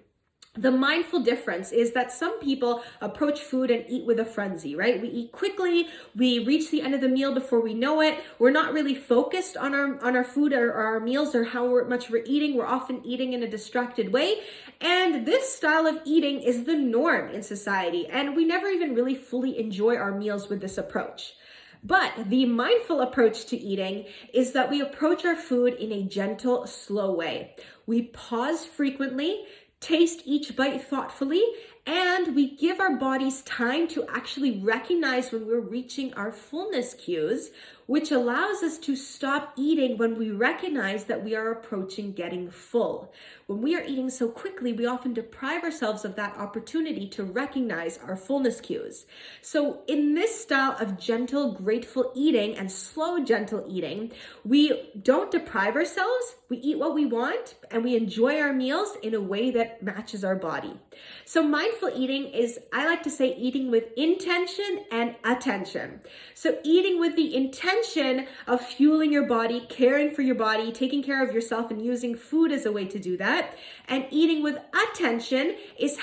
The mindful difference is that some people approach food and eat with a frenzy, right? We eat quickly, we reach the end of the meal before we know it. We're not really focused on our food or our meals or how much we're eating. We're often eating in a distracted way. And this style of eating is the norm in society. And we never even really fully enjoy our meals with this approach. But the mindful approach to eating is that we approach our food in a gentle, slow way. We pause frequently, taste each bite thoughtfully, and we give our bodies time to actually recognize when we're reaching our fullness cues, which allows us to stop eating when we recognize that we are approaching getting full. When we are eating so quickly, we often deprive ourselves of that opportunity to recognize our fullness cues. So in this style of gentle, grateful eating and slow, gentle eating, we don't deprive ourselves, we eat what we want, and we enjoy our meals in a way that matches our body. So mindful eating is, I like to say, eating with intention and attention. So eating with the intention of fueling your body, caring for your body, taking care of yourself, and using food as a way to do that. And eating with attention is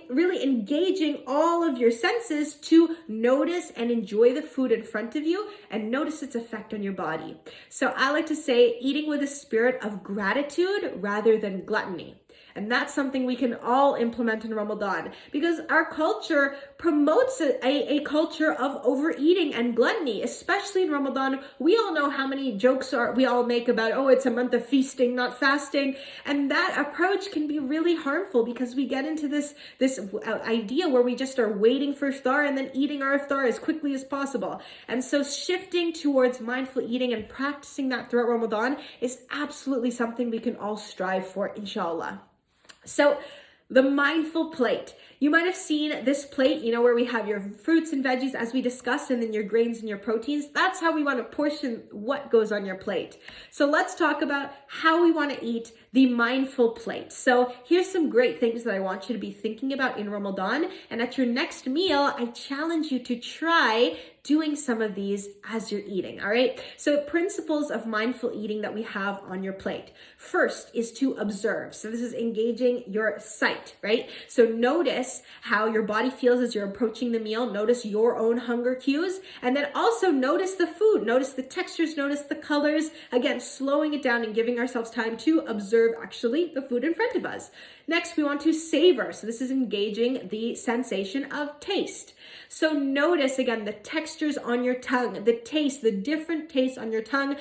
really engaging all of your senses to notice and enjoy the food in front of you and notice its effect on your body. So I like to say eating with a spirit of gratitude rather than gluttony. And that's something we can all implement in Ramadan, because our culture promotes a culture of overeating and gluttony, especially in Ramadan. We all know how many jokes we all make about, oh, it's a month of feasting, not fasting. And that approach can be really harmful because we get into this idea where we just are waiting for iftar and then eating our iftar as quickly as possible. And so shifting towards mindful eating and practicing that throughout Ramadan is absolutely something we can all strive for, inshallah. So the mindful plate. You might have seen this plate, where we have your fruits and veggies as we discussed, and then your grains and your proteins. That's how we want to portion what goes on your plate. So let's talk about how we want to eat the mindful plate. So here's some great things that I want you to be thinking about in Ramadan. And at your next meal, I challenge you to try doing some of these as you're eating, all right? So principles of mindful eating that we have on your plate. First is to observe. So this is engaging your sight, right? So notice how your body feels as you're approaching the meal. Notice your own hunger cues. And then also notice the food. Notice the textures, notice the colors. Again, slowing it down and giving ourselves time to observe actually the food in front of us. Next, we want to savor. So this is engaging the sensation of taste. So notice again the textures on your tongue, the taste, the different tastes on your tongue,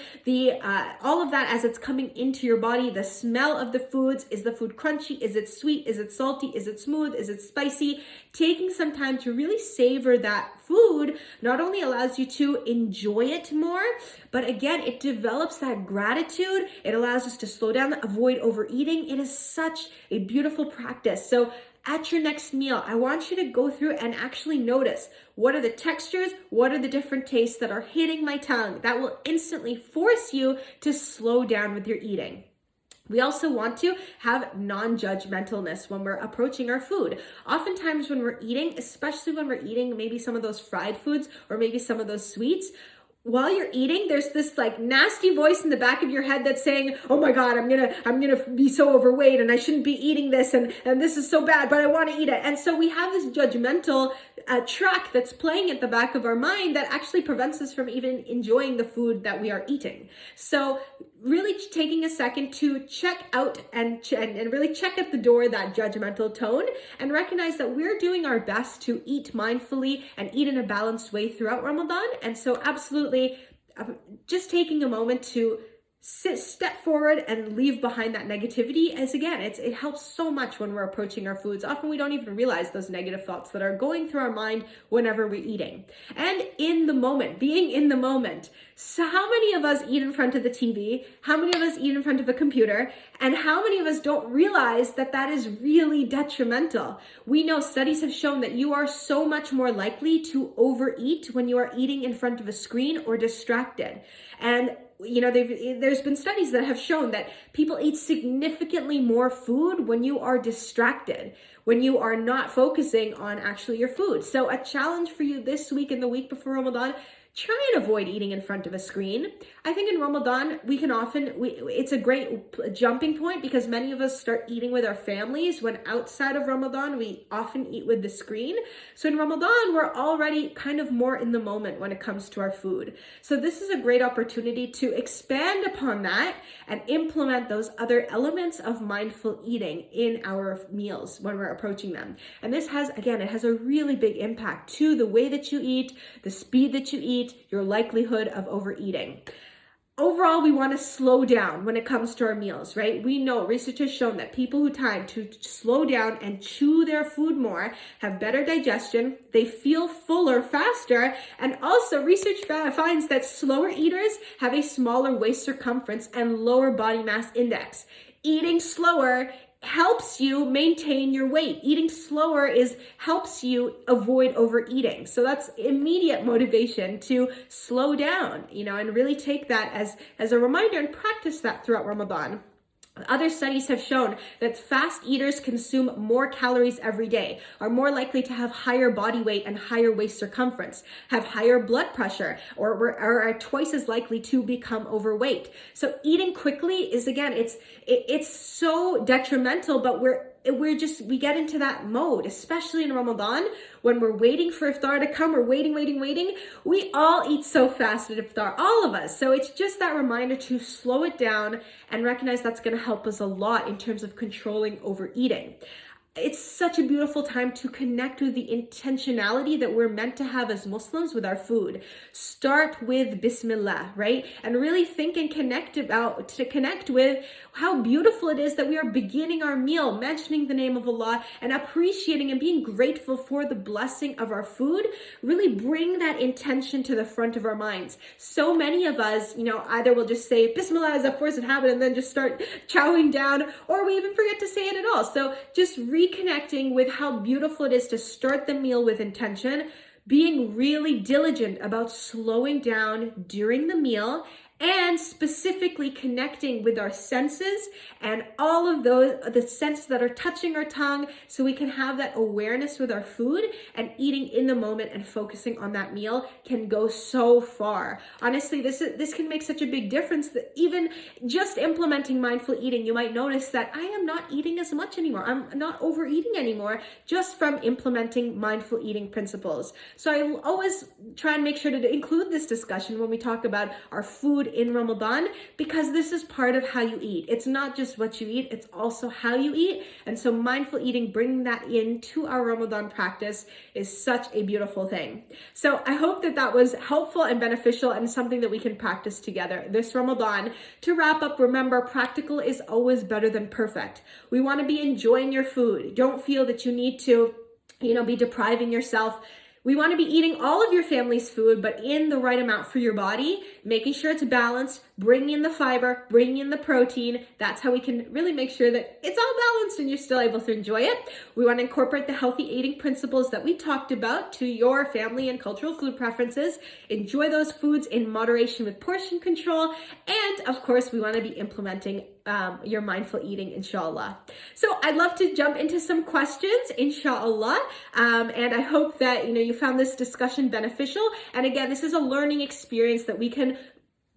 all of that as it's coming into your body, the smell of the foods. Is the food crunchy? Is it sweet? Is it salty? Is it smooth? Is it spicy? Taking some time to really savor that food not only allows you to enjoy it more, but again, it develops that gratitude. It allows us to slow down, avoid overeating. It is such a beautiful practice. So at your next meal, I want you to go through and actually notice what are the textures, what are the different tastes that are hitting my tongue. That will instantly force you to slow down with your eating. We also want to have non-judgmentalness when we're approaching our food. Oftentimes when we're eating, especially when we're eating maybe some of those fried foods or maybe some of those sweets, while you're eating, there's this like nasty voice in the back of your head that's saying, oh my God, I'm gonna be so overweight and I shouldn't be eating this and this is so bad, but I want to eat it. And so we have this judgmental track that's playing at the back of our mind that actually prevents us from even enjoying the food that we are eating. So really taking a second to check out and really check at the door that judgmental tone and recognize that we're doing our best to eat mindfully and eat in a balanced way throughout Ramadan. And so absolutely just taking a moment to step forward and leave behind that negativity, as again, it helps so much when we're approaching our foods. Often we don't even realize those negative thoughts that are going through our mind whenever we're eating. And in the moment, being in the moment. So how many of us eat in front of the TV? How many of us eat in front of a computer? And how many of us don't realize that that is really detrimental? We know studies have shown that you are so much more likely to overeat when you are eating in front of a screen or distracted. And you know, there's been studies that have shown that people eat significantly more food when you are distracted, when you are not focusing on actually your food. So a challenge for you this week and the week before Ramadan, try and avoid eating in front of a screen. I think in Ramadan, it's a great jumping point because many of us start eating with our families when outside of Ramadan, we often eat with the screen. So in Ramadan, we're already kind of more in the moment when it comes to our food. So this is a great opportunity to expand upon that and implement those other elements of mindful eating in our meals when we're approaching them. And this has a really big impact to the way that you eat, the speed that you eat, your likelihood of overeating. Overall, we want to slow down when it comes to our meals, right? We know research has shown that people who time to slow down and chew their food more have better digestion, they feel fuller faster, and also research finds that slower eaters have a smaller waist circumference and lower body mass index. Eating slower helps you maintain your weight. Eating slower helps you avoid overeating. So that's immediate motivation to slow down, and really take that as a reminder and practice that throughout Ramadan. Other studies have shown that fast eaters consume more calories every day, are more likely to have higher body weight and higher waist circumference, have higher blood pressure, or are twice as likely to become overweight. So eating quickly is, again, it's so detrimental, but we get into that mode, especially in Ramadan when we're waiting for iftar to come. We're waiting. We all eat so fast at iftar, all of us. So it's just that reminder to slow it down and recognize that's going to help us a lot in terms of controlling overeating. It's such a beautiful time to connect with the intentionality that we're meant to have as Muslims with our food. Start with Bismillah, right? And really think and connect with how beautiful it is that we are beginning our meal, mentioning the name of Allah and appreciating and being grateful for the blessing of our food. Really bring that intention to the front of our minds. So many of us, either will just say Bismillah as a force of habit and then just start chowing down, or we even forget to say it at all. So just reconnecting with how beautiful it is to start the meal with intention, being really diligent about slowing down during the meal, and specifically connecting with our senses and all of the senses that are touching our tongue, so we can have that awareness with our food, and eating in the moment and focusing on that meal can go so far. Honestly, this can make such a big difference that even just implementing mindful eating, you might notice that I am not eating as much anymore. I'm not overeating anymore just from implementing mindful eating principles. So I always try and make sure to include this discussion when we talk about our food food in Ramadan, because this is part of how you eat. It's not just what you eat, it's also how you eat. And so mindful eating, bringing that into our Ramadan practice is such a beautiful thing. So I hope that that was helpful and beneficial and something that we can practice together this Ramadan. To wrap up, remember, practical is always better than perfect. We want to be enjoying your food. Don't feel that you need to, be depriving yourself. We want to be eating all of your family's food, but in the right amount for your body, making sure it's balanced, bringing in the fiber, bringing in the protein. That's how we can really make sure that it's all balanced and you're still able to enjoy it. We want to incorporate the healthy eating principles that we talked about to your family and cultural food preferences. Enjoy those foods in moderation with portion control. And of course, we want to be implementing your mindful eating, inshallah. So I'd love to jump into some questions, inshallah. And I hope that, you found this discussion beneficial. And again, this is a learning experience that we can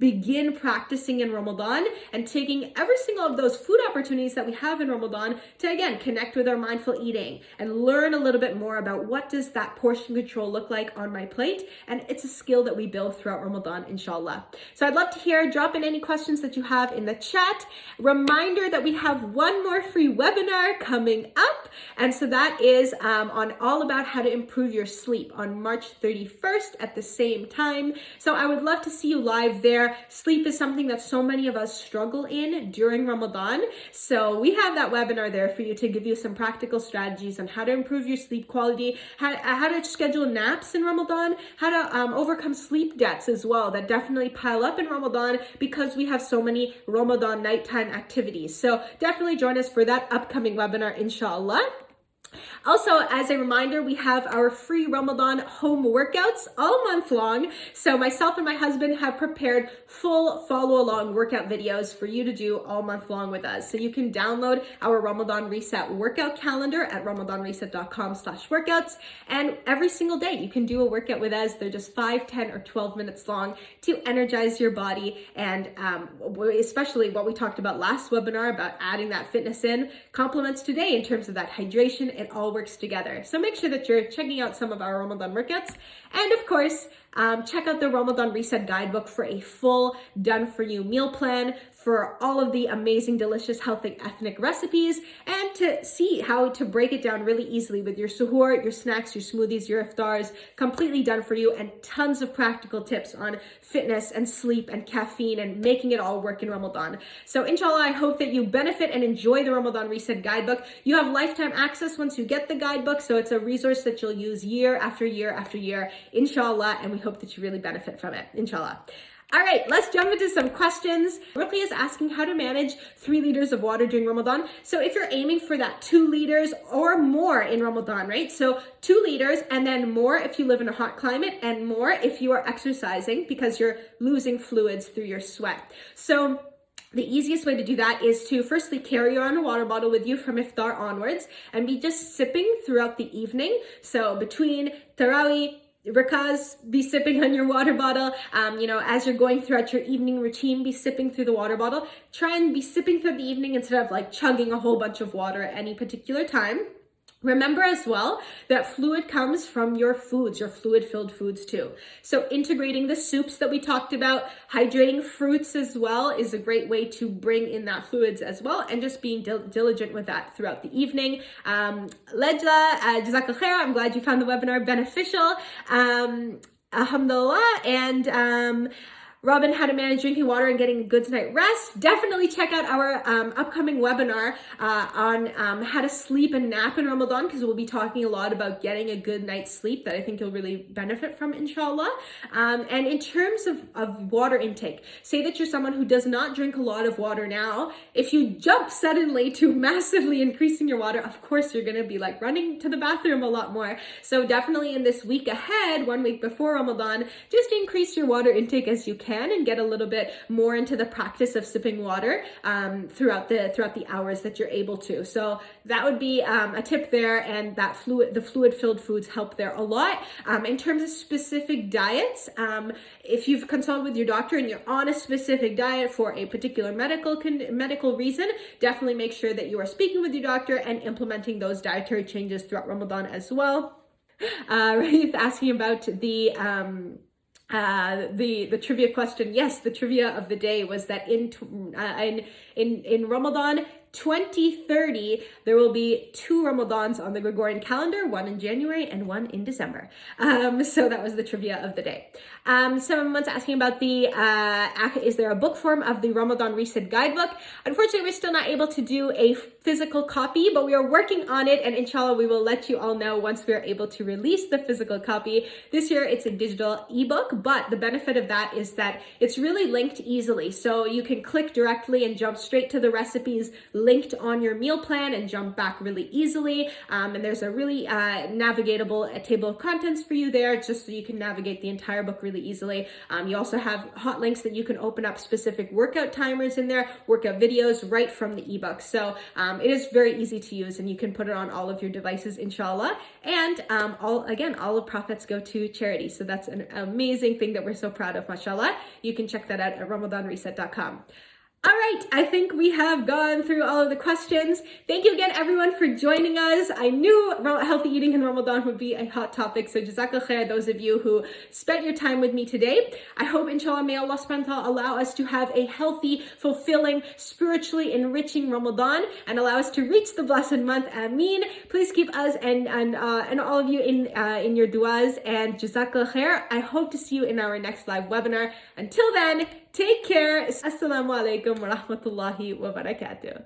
begin practicing in Ramadan and taking every single of those food opportunities that we have in Ramadan to, again, connect with our mindful eating and learn a little bit more about what does that portion control look like on my plate. And it's a skill that we build throughout Ramadan, inshallah. So I'd love to drop in any questions that you have in the chat. Reminder that we have one more free webinar coming up. And so that is on all about how to improve your sleep on March 31st at the same time. So I would love to see you live there. Sleep is something that so many of us struggle in during Ramadan. So we have that webinar there for you to give you some practical strategies on how to improve your sleep quality, how to schedule naps in Ramadan, how to overcome sleep debts as well that definitely pile up in Ramadan because we have so many Ramadan nighttime activities. So definitely join us for that upcoming webinar, inshallah. Also, as a reminder, we have our free Ramadan home workouts all month long. So myself and my husband have prepared full follow-along workout videos for you to do all month long with us. So you can download our Ramadan Reset workout calendar at ramadanreset.com/workouts. And every single day you can do a workout with us. They're just 5, 10, or 12 minutes long to energize your body. And especially what we talked about last webinar about adding that fitness in complements today in terms of that hydration. It all works together. So make sure that you're checking out some of our Ramadan workouts. And of course, check out the Ramadan Reset guidebook for a full done-for-you meal plan for all of the amazing, delicious, healthy, ethnic recipes, and to see how to break it down really easily with your suhoor, your snacks, your smoothies, your iftars, completely done for you, and tons of practical tips on fitness and sleep and caffeine and making it all work in Ramadan. So inshallah, I hope that you benefit and enjoy the Ramadan Reset guidebook. You have lifetime access once you get the guidebook, so it's a resource that you'll use year after year after year, inshallah, and we hope that you really benefit from it, inshallah. All right, let's jump into some questions. Ruqya is asking how to manage 3 liters of water during Ramadan. So if you're aiming for that 2 liters or more in Ramadan, right? So 2 liters and then more if you live in a hot climate and more if you are exercising because you're losing fluids through your sweat. So the easiest way to do that is to firstly carry around a water bottle with you from iftar onwards and be just sipping throughout the evening. So between Tarawih, Rakaz, be sipping on your water bottle. As you're going throughout your evening routine, be sipping through the water bottle. Try and be sipping through the evening instead of like chugging a whole bunch of water at any particular time. Remember as well that fluid comes from your foods, your fluid-filled foods too. So integrating the soups that we talked about, hydrating fruits as well is a great way to bring in that fluids as well, and just being diligent with that throughout the evening. Lejla, Jazakallah khair, I'm glad you found the webinar beneficial. Alhamdulillah. And Robin, how to manage drinking water and getting a good night's rest. Definitely check out our upcoming webinar on how to sleep and nap in Ramadan, because we'll be talking a lot about getting a good night's sleep that I think you'll really benefit from, inshallah. And in terms of water intake, say that you're someone who does not drink a lot of water now. If you jump suddenly to massively increasing your water, of course you're going to be like running to the bathroom a lot more. So definitely in this week ahead, 1 week before Ramadan, just increase your water intake as you can and get a little bit more into the practice of sipping water throughout the hours that you're able to. So that would be a tip there, and that the fluid-filled foods help there a lot. In terms of specific diets, if you've consulted with your doctor and you're on a specific diet for a particular medical reason, definitely make sure that you are speaking with your doctor and implementing those dietary changes throughout Ramadan as well. Raif asking about the The trivia question, yes, the trivia of the day was that in Ramadan 2030, there will be 2 Ramadans on the Gregorian calendar, one in January and one in December. So that was the trivia of the day. Someone's asking about is there a book form of the Ramadan Reset guidebook? Unfortunately, we're still not able to do a physical copy, but we are working on it, and inshallah, we will let you all know once we are able to release the physical copy. This year, it's a digital ebook, but the benefit of that is that it's really linked easily. So you can click directly and jump straight to the recipes linked on your meal plan and jump back really easily. And there's a really navigatable table of contents for you there, just so you can navigate the entire book really easily. You also have hot links that you can open up specific workout timers in there, workout videos right from the ebook. So it is very easy to use, and you can put it on all of your devices, inshallah. And all the profits go to charity. So that's an amazing thing that we're so proud of, mashallah. You can check that out at ramadanreset.com. All right, I think we have gone through all of the questions. Thank you again, everyone, for joining us. I knew healthy eating in Ramadan would be a hot topic, so jazakallah khair, those of you who spent your time with me today. I hope, inshallah, may Allah subhanahu wa ta'ala allow us to have a healthy, fulfilling, spiritually enriching Ramadan and allow us to reach the blessed month. Ameen. Please keep us and all of you in your du'as, and jazakallah khair. I hope to see you in our next live webinar. Until then, take care. Assalamu alaikum wa rahmatullahi wa barakatuh.